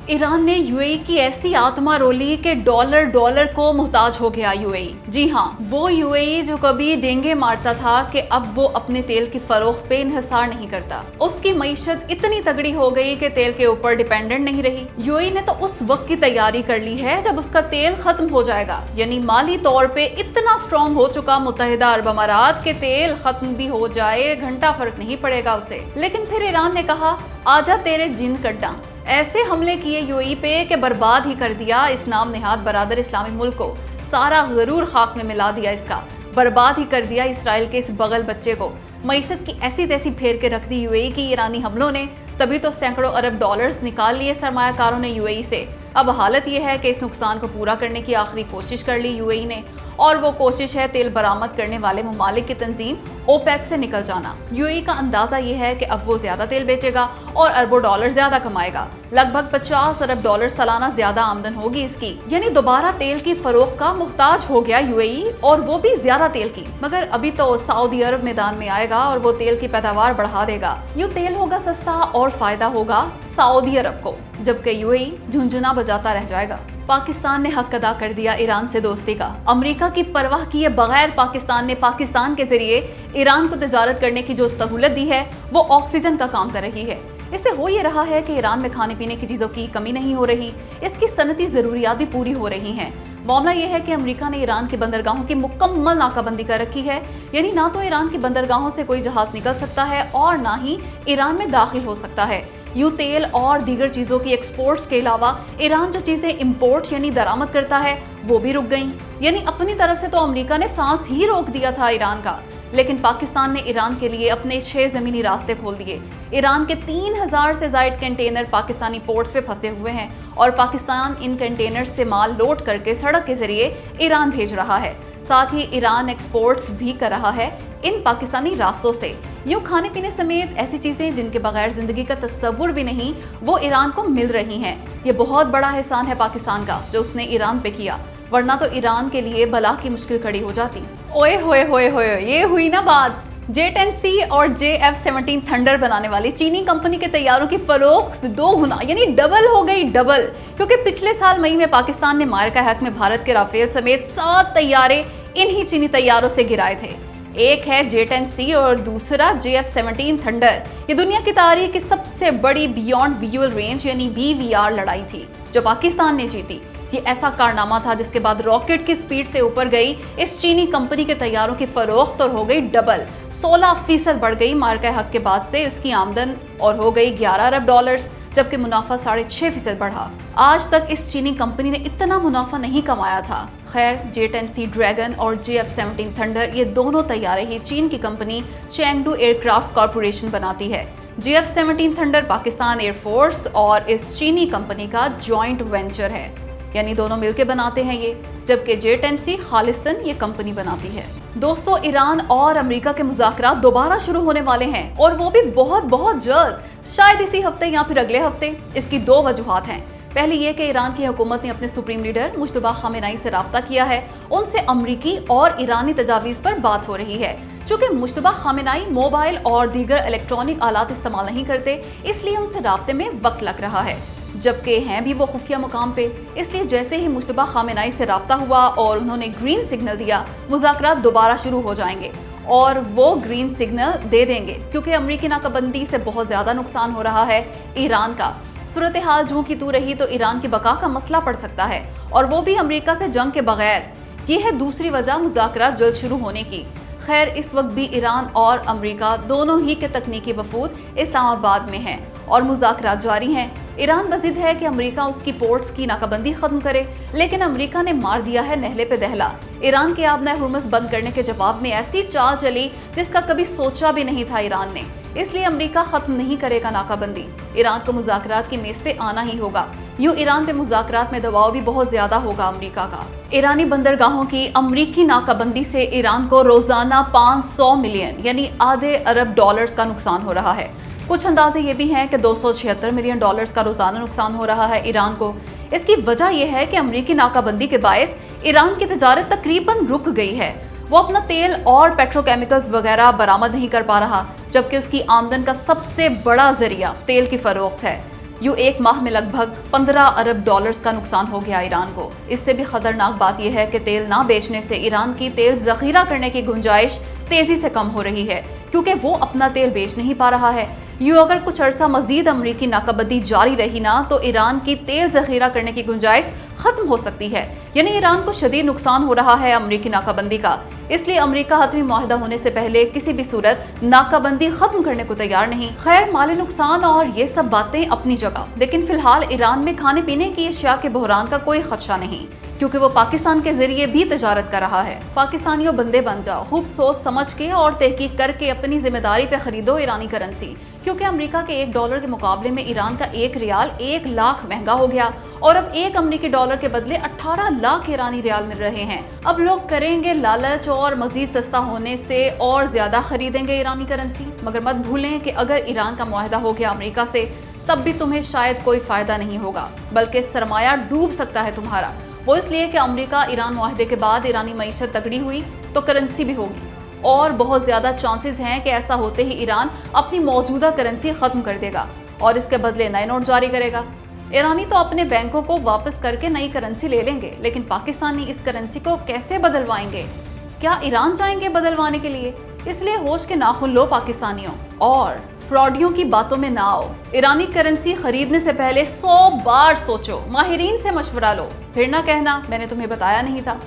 Iran ने UAE की ऐसी आत्मा रोली कि डॉलर को मोहताज हो गया यूएई। जी हाँ, वो यूएई जो कभी डेंगे मारता था कि अब वो अपने तेल की फरोख्त पे इन्हिसार नहीं करता। उसकी मईशत इतनी तगड़ी हो गई कि तेल के ऊपर डिपेंडेंट नहीं रही। यूएई ने तो उस वक्त की तैयारी कर ली है जब उसका तेल खत्म हो जाएगा, यानी माली तौर पे इतना स्ट्रॉन्ग हो चुका मुत्तहिदा अरब अमारात के तेल खत्म भी हो जाए घंटा फर्क नहीं पड़ेगा उसे। लेकिन फिर ईरान ने कहा आजा तेरे जिन कड्डा। ऐसे हमले किए यूएई पे कि बर्बाद ही कर दिया इस नाम नेहाद बरादर इस्लामी मुल्क को। सारा गरूर खाक में मिला दिया इसका, बर्बाद ही कर दिया इसराइल के इस बगल बच्चे को। मईशत की ऐसी तैसी फेर के रख दी यूएई की ईरानी हमलों ने, तभी तो सैकड़ों अरब डॉलर्स निकाल लिए सरमायाकारों ने यूएई से। अब हालत यह है कि इस नुकसान को पूरा करने की आखिरी कोशिश कर ली यूएई ने, और वो कोशिश है तेल बरामद करने वाले ममालिक की तंजीम ओपेक से निकल जाना। यूएई का अंदाजा ये है कि अब वो ज्यादा तेल बेचेगा और अरबों डॉलर ज्यादा कमाएगा। लगभग 50 अरब डॉलर सालाना ज्यादा आमदन होगी इसकी, यानी दोबारा तेल की फरोख्त का मुख्ताज हो गया यूएई, और वो भी ज्यादा तेल की। मगर अभी तो सऊदी अरब मैदान में आएगा और वो तेल की पैदावार बढ़ा देगा। यूं तेल होगा सस्ता और फायदा होगा सऊदी अरब को, जबकि यूएई झुंझुना बजाता रह जाएगा। पाकिस्तान ने हक अदा कर दिया ईरान से दोस्ती का। अमेरिका की परवाह किए बगैर पाकिस्तान ने पाकिस्तान के जरिए ईरान को तजारत करने की जो सहूलत दी है वो ऑक्सीजन का काम कर रही है। इससे हो ये रहा है कि ईरान में खाने पीने की चीज़ों की कमी नहीं हो रही, इसकी सनती ज़रूरियात भी पूरी हो रही हैं। मामला यह है कि अमेरिका ने ईरान की बंदरगाहों की मुकम्मल नाकाबंदी कर रखी है, यानी ना तो ईरान की बंदरगाहों से कोई जहाज निकल सकता है और ना ही ईरान में दाखिल हो सकता है। यूं तेल और दीगर चीज़ों की एक्सपोर्ट्स के अलावा ईरान जो चीज़ें इंपोर्ट यानी दरामद करता है वो भी रुक गईं। यानी अपनी तरफ से तो अमेरिका ने सांस ही रोक दिया था ईरान का, लेकिन पाकिस्तान ने ईरान के लिए अपने 6 ज़मीनी रास्ते खोल दिए। ईरान के 3000 से ज़ायद कंटेनर पाकिस्तानी पोर्ट्स पे फंसे हुए हैं और पाकिस्तान इन कंटेनर्स से माल लोड करके सड़क के जरिए ईरान भेज रहा है। साथ ही ईरान एक्सपोर्ट्स भी कर रहा है इन पाकिस्तानी रास्तों से। यूँ खाने पीने समेत ऐसी चीज़ें जिनके बगैर ज़िंदगी का तस्वुर भी नहीं, वो ईरान को मिल रही हैं। ये बहुत बड़ा एहसान है पाकिस्तान का जो उसने ईरान पे किया, वरना तो ईरान के लिए बला की मुश्किल खड़ी हो जाती। ओए होए होए होए, ये हुई ना बात। J-10C और JF-17 थंडर बनाने वाली चीनी कंपनी के तैयारों की फरोख्त 2 गुना यानी डबल हो गई, डबल। क्योंकि पिछले साल मई में पाकिस्तान ने मार्का हक में भारत के राफेल समेत 7 तैयारे इन्हीं चीनी तैयारों से गिराए थे। एक है J-10C और दूसरा JF-17 थंडर। ये दुनिया की तारीख की सबसे बड़ी बियॉन्ड विजुअल रेंज यानी BVR लड़ाई थी जो पाकिस्तान ने जीती। ये ऐसा कारनामा था जिसके बाद रॉकेट की स्पीड से ऊपर गई इस चीनी कंपनी के तैयारों की फरोख्त और हो गई डबल। 16% बढ़ गई मार्का हक के बाद से उसकी आमदन और हो गई 11 अरब डॉलर्स, जबकि मुनाफा 6.5% बढ़ा। आज तक इस चीनी कंपनी ने इतना मुनाफा नहीं कमाया था। खैर, J-10C ड्रैगन और JF-17 थंडर ये दोनों तैयारे ही चीन की कंपनी चैंगडू एयरक्राफ्ट कॉरपोरेशन बनाती है। JF-17 थंडर पाकिस्तान एयरफोर्स और इस चीनी कंपनी का जॉइंट वेंचर है, यानी दोनों मिलकर बनाते हैं ये, जबकि J-10C खालिस्तन ये कंपनी बनाती है। दोस्तों, ईरान और अमेरिका के मुज़ाकरात दोबारा शुरू होने वाले हैं और वो भी बहुत जल्द, शायद इसी हफ्ते या फिर अगले हफ्ते। इसकी 2 वजूहात हैं। पहली ये कि ईरान की हुकूमत ने अपने सुप्रीम लीडर मुश्तबा खामेनेई से राब्ता किया है। उनसे अमरीकी और ईरानी तजावीज़ पर बात हो रही है। चूँकि मुश्तबा खामेनेई मोबाइल और दीगर इलेक्ट्रॉनिक आलात इस्तेमाल नहीं करते, इसलिए उनसे राब्ते में वक्त लग रहा है, जबकि हैं भी वो खुफिया मुकाम पे। इसलिए जैसे ही मुश्तबा खामेनेई से राब्ता हुआ और उन्होंने ग्रीन सिग्नल दिया, मुज़ाकरात दोबारा शुरू हो जाएंगे। और वो ग्रीन सिग्नल दे देंगे क्योंकि अमरीकी नाकाबंदी से बहुत ज़्यादा नुकसान हो रहा है ईरान का। सूरत हाल जूं की तू रही तो ईरान की बका का मसला पड़ सकता है, और वो भी अमरीका से जंग के बगैर। ये है दूसरी वजह मुज़ाकरात जल्द शुरू होने की। खैर, इस वक्त भी ईरान और अमरीका दोनों ही के तकनीकी वफूद इस्लामाबाद में हैं और मुज़ाकरात जारी हैं। ईरान बज़िद है कि अमरीका उसकी पोर्ट्स की नाकाबंदी खत्म करे, लेकिन अमरीका ने मार दिया है नहले पे दहला। ईरान के आबना हुर्मुज़ बंद करने के जवाब में ऐसी चाल चली जिसका कभी सोचा भी नहीं था ईरान ने। इसलिए अमरीका खत्म नहीं करेगा नाकाबंदी, ईरान को मुज़ाकरात की मेज़ पे आना ही होगा। यूँ ईरान पे मुज़ाकरात में दबाव भी बहुत ज़्यादा होगा अमरीका का। ईरानी बंदरगाहों की अमरीकी नाकाबंदी से ईरान को रोज़ाना 500 मिलियन यानी आधे अरब डॉलर्स का नुकसान हो रहा है। कुछ अंदाजे ये भी हैं कि 276 मिलियन डॉलर्स का रोज़ाना नुकसान हो रहा है ईरान को। इसकी वजह यह है कि अमरीकी नाकाबंदी के बायस ईरान की तजारत तकरीबन रुक गई है। वो अपना तेल और पेट्रोकेमिकल्स वगैरह बरामद नहीं कर पा रहा, जबकि उसकी आमदन का सबसे बड़ा जरिया तेल की फरोख्त है। यूं एक माह में लगभग 15 अरब डॉलर्स का नुकसान हो गया ईरान को। इससे भी खतरनाक बात यह है कि तेल ना बेचने से ईरान की तेल जखीरा करने की गुंजाइश तेजी से कम हो रही है, क्योंकि वो अपना तेल बेच नहीं पा रहा है। यूं अगर कुछ अरसा मजीद अमरीकी नाकाबंदी जारी रही ना तो ईरान की तेल जखीरा करने की गुंजाइश खत्म हो सकती है। यानी ईरान को शदीद नुकसान हो रहा है अमरीकी नाकाबंदी का। इसलिए अमरीका हतमी मुआहदा होने से पहले किसी भी सूरत नाकाबंदी खत्म करने को तैयार नहीं। खैर, माली नुकसान और ये सब बातें अपनी जगह, लेकिन फिलहाल ईरान में खाने पीने की अशिया के बहरान का कोई खदशा नहीं, क्योंकि वो पाकिस्तान के जरिए भी तजारत कर रहा है। पाकिस्तानियों बंदे बन जाओ, खूब सोच समझ के और तहकीक करके अपनी जिम्मेदारी पे खरीदो ईरानी करेंसी, क्योंकि अमेरिका के $1 के मुकाबले में ईरान का 1 रियाल 1 लाख महंगा हो गया और अब 1 अमेरिकी डॉलर के बदले 18 लाख ईरानी रियाल मिल रहे हैं। अब लोग करेंगे लालच और मजीद सस्ता होने से और ज्यादा खरीदेंगे ईरानी करेंसी। मगर मत भूलें कि अगर ईरान का मुआहदा हो गया अमेरिका से, तब भी तुम्हें शायद कोई फायदा नहीं होगा, बल्कि सरमाया डूब सकता है तुम्हारा। वो इसलिए कि अमेरिका ईरान मुआहदे के बाद ईरानी मईशत तगड़ी हुई तो करेंसी भी होगी, और बहुत ज़्यादा चांसेस हैं कि ऐसा होते ही ईरान अपनी मौजूदा करेंसी ख़त्म कर देगा और इसके बदले नए नोट जारी करेगा। ईरानी तो अपने बैंकों को वापस करके नई करेंसी ले लेंगे, लेकिन पाकिस्तानी इस करेंसी को कैसे बदलवाएंगे? क्या ईरान जाएंगे बदलवाने के लिए? इसलिए होश के नाखून लो पाकिस्तानियों, और फ्रॉडियों की बातों में ना आओ। ईरानी करेंसी खरीदने से पहले 100 बार सोचो, माहिरीन से मशवरा लो, फिर ना कहना मैंने तुम्हें बताया नहीं था।